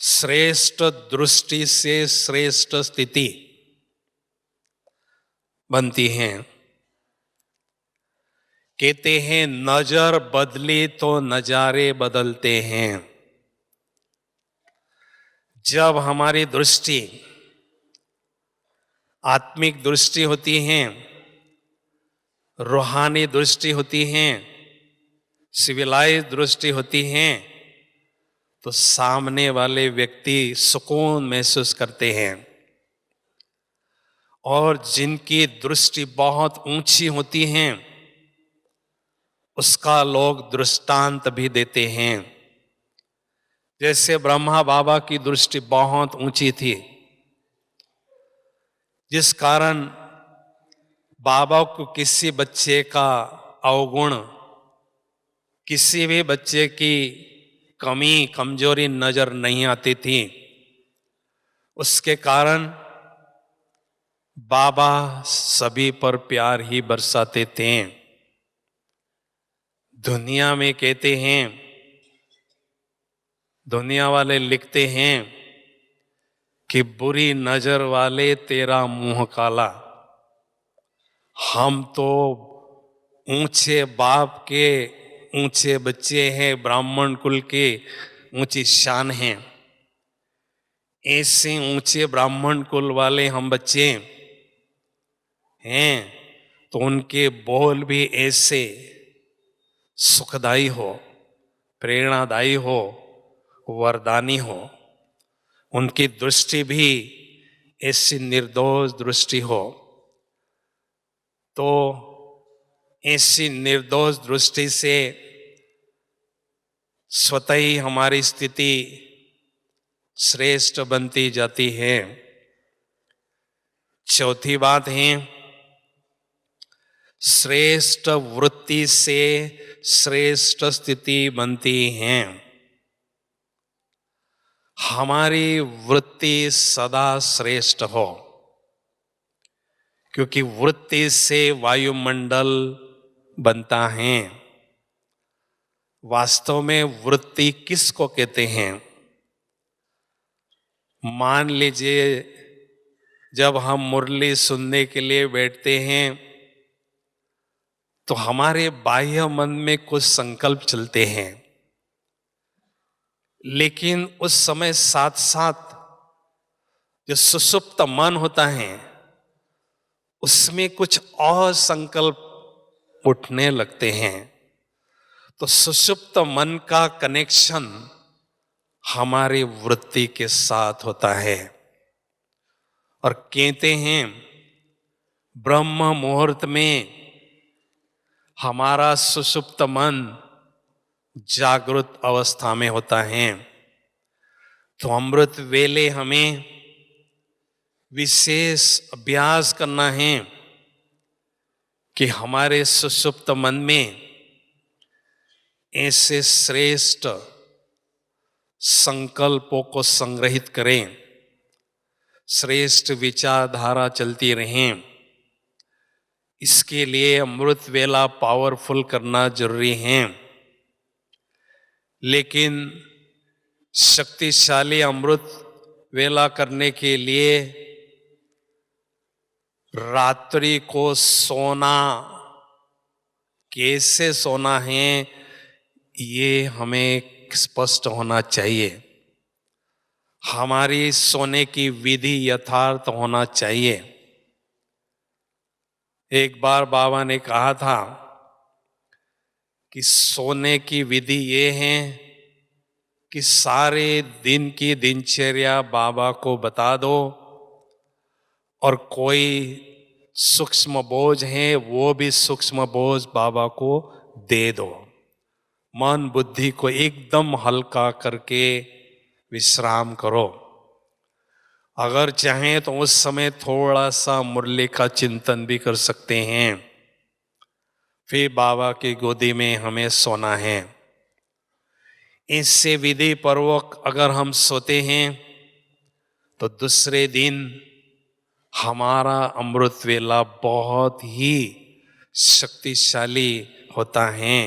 श्रेष्ठ दृष्टि से श्रेष्ठ स्थिति बनती है। कहते हैं नजर बदली तो नजारे बदलते हैं। जब हमारी दृष्टि आत्मिक दृष्टि होती है, रूहानी दृष्टि होती है, सिविलाइज दृष्टि होती है, तो सामने वाले व्यक्ति सुकून महसूस करते हैं। और जिनकी दृष्टि बहुत ऊंची होती है उसका लोग दृष्टांत भी देते हैं। जैसे ब्रह्मा बाबा की दृष्टि बहुत ऊंची थी, जिस कारण बाबा को किसी बच्चे का अवगुण, किसी भी बच्चे की कमी कमजोरी नजर नहीं आती थी। उसके कारण बाबा सभी पर प्यार ही बरसाते थे। दुनिया में कहते हैं, दुनिया वाले लिखते हैं कि बुरी नजर वाले तेरा मुंह काला। हम तो ऊंचे बाप के ऊंचे बच्चे हैं, ब्राह्मण कुल के ऊंची शान हैं। ऐसे ऊंचे ब्राह्मण कुल वाले हम बच्चे हैं तो उनके बोल भी ऐसे सुखदायी हो, प्रेरणादायी हो, वरदानी हो। उनकी दृष्टि भी ऐसी निर्दोष दृष्टि हो। तो ऐसी निर्दोष दृष्टि से स्वतः ही हमारी स्थिति श्रेष्ठ बनती जाती है। चौथी बात है, श्रेष्ठ वृत्ति से श्रेष्ठ स्थिति बनती है। हमारी वृत्ति सदा श्रेष्ठ हो, क्योंकि वृत्ति से वायुमंडल बनता है। वास्तव में वृत्ति किसको कहते हैं? मान लीजिए जब हम मुरली सुनने के लिए बैठते हैं तो हमारे बाह्य मन में कुछ संकल्प चलते हैं, लेकिन उस समय साथ साथ जो सुषुप्त मन होता है उसमें कुछ और संकल्प उठने लगते हैं। तो सुषुप्त मन का कनेक्शन हमारी वृत्ति के साथ होता है। और कहते हैं ब्रह्म मुहूर्त में हमारा सुषुप्त मन जागृत अवस्था में होता है। तो अमृत वेले हमें विशेष अभ्यास करना है कि हमारे सुषुप्त मन में ऐसे श्रेष्ठ संकल्पों को संग्रहित करें, श्रेष्ठ विचारधारा चलती रहें। इसके लिए अमृत वेला पावरफुल करना जरूरी है। लेकिन शक्तिशाली अमृत वेला करने के लिए रात्रि को सोना, कैसे सोना है ये हमें स्पष्ट होना चाहिए। हमारी सोने की विधि यथार्थ होना चाहिए। एक बार बाबा ने कहा था कि सोने की विधि ये है कि सारे दिन की दिनचर्या बाबा को बता दो और कोई सूक्ष्म बोझ है वो भी सूक्ष्म बोझ बाबा को दे दो। मन बुद्धि को एकदम हल्का करके विश्राम करो। अगर चाहें तो उस समय थोड़ा सा मुरली का चिंतन भी कर सकते हैं। फिर बाबा की गोदी में हमें सोना है। इससे विधि पूर्वक अगर हम सोते हैं तो दूसरे दिन हमारा अमृत वेला बहुत ही शक्तिशाली होता है।